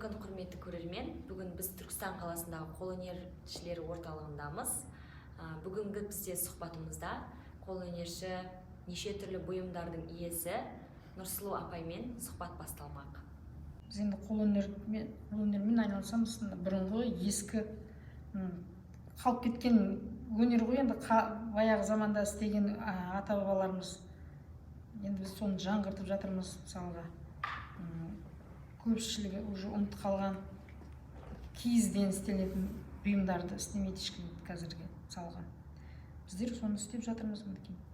күн құрметті көрермен, бүгін біз Түркістан қаласындағы қолөнершілер орталығындамыз. Бүгінгі бізде сұхбатымызда қолөнерші, неше түрлі бұйымдардың иесі Нұрсұлу апаймен сұхбат басталмақ. Біз енді қолөнермен айналысамыз. Бұрынғы ескі қалып кеткен өнер ғой, енді баяғы заманда істеген ата-бабаларымыз. Енді біз соны жаңғыртып жатырмыз. Мысалға көпшілігі уже ұмытып қалған киізден істелетін бұйымдарды істемейді ешкім қазірге. Мысалға біздер соны істеп жатырмыз.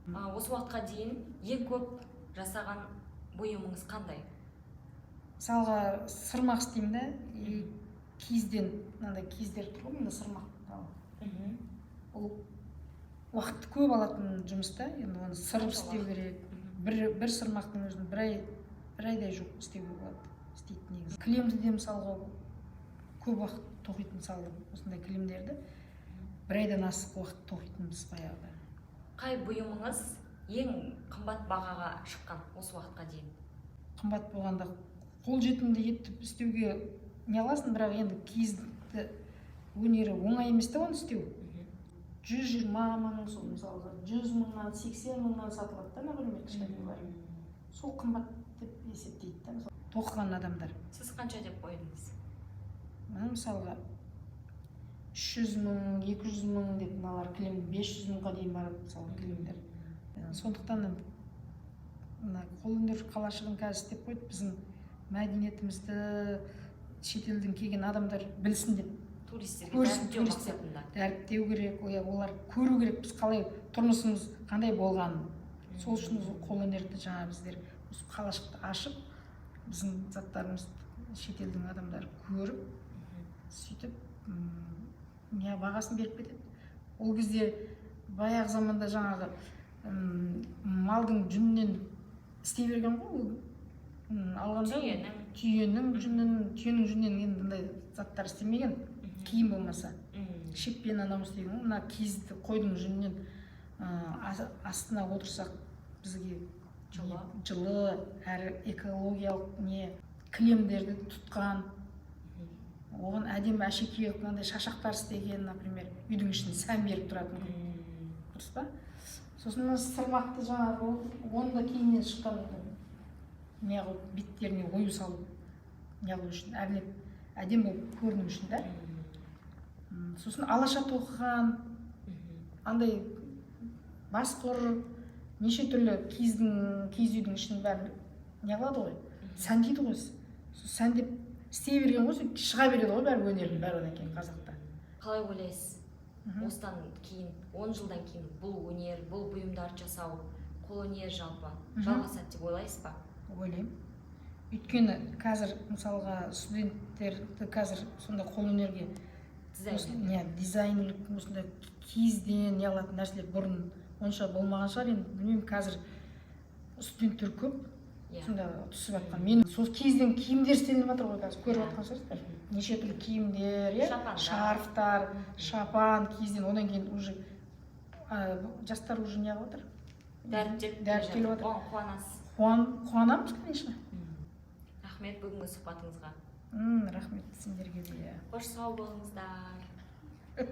Осы уақытқа дейін ең көп жасаған бұйымыңыз қандай? Мысалға сырмақ істеймін да, киізден, мынандай киіздер тұр ғой, мында сырмақ. Ол уақытты көп алатын жұмыста, енді оны сырып істеу керек. Бір сырмақтың өзін бір айдай жоқ істеуге болады. Істейді негізі. Кілемді де мысалға көп уақыт тоқитын, мысалы осындай кілемдерді бір айдан асық уақыт тоқитынбыз баяғыда. Қай бұйымыңыз ең қымбат бағаға шыққан осы уақытқа дейін? Қымбат болғанда қолжетімді етіп істеуге не аласың, бірақ енді киізді өнері оңай емес те оны істеу. 120 мың, мысалға 100 мыңнан 80 мыңнан сатылады да, например, кішкентайлар. Сол қымбат деп есептейді да, тоқыған адамдар. Сіз қанша деп қойдыңыз? Мысалға 300 мың, 200 мың деп, мыналар кілем 500 мыңға дейін барады, мысалы кілемдер. Сондықтан қолөнер қалашығын қазір істеп қойды, біздің мәдениетімізді шетелден келген адамдар білсін деп. Туристерге дәріптеу керек, олар көру керек, біз қалай тұрмысымыз қандай болғанын. Сол үшін қолөнерді жаңа біздер қалашықты ашып, біздің заттарымызды шетелдің адамдары көріп, сөйтіп бағасын беріп кетеді. Ол кезде баяғы заманда жаңағы малдың жүнінен істей берген ғой, алғанда түйенің жүнінен енді бұндай заттар істемеген, киім болмаса. Шекпен анау істеген, мына киізді қойдың жүнінен астына отырсақ бізге жылы әрі экологиялық кілемдерді тұтқан, оған әдемі әшекей қылғандай шашақтар істеген, например, үйдің ішіне сән беріп тұратын. Дұрыс па? Сосын сырмақты жаңағы оны да кейіннен шыққан беттеріне ою салу үшін, әдем болып көріну үшін да. Сосын алаша тоқыған, андай басқұр, неше түрлі киіз үйдің ішінің бәрін қылады ғой, сәндейді ғой. Сәндеп істей берген ғой, шыға береді ғой бәрі өнердің бәрі одан кейін қазақта. Қалай ойлайсыз? Осыдан кейін, 10 жылдан кейін бұл өнер, бұл бұйымдар жасау, қолөнер жалпы жалғасады деп ойлайсыз ба? Ойлаймын. Өйткені қазір мысалға студенттерді қазір сонда қолөнерге дизайнерлік осындай киізден алатын нәрселер бұрын онша болмаған шығар. Енді білмеймін, қазір студенттер көп сонда түсіп жатқан. Мен сол киізден киімдер істелініп жатыр ғой, қазір көріп жатқан шығарсыздар. Неше түрлі киімдер, шарфтар, шапан киізден, одан кейін уже жастар уже не қылып жатыр? Дәріптеліп жатыр. Қуанасыз? Қуанамыз, конечно. Рахмет бүгінгі сұхбатыңызға. Рахмет сендерге де. Қош сау болыңыздар.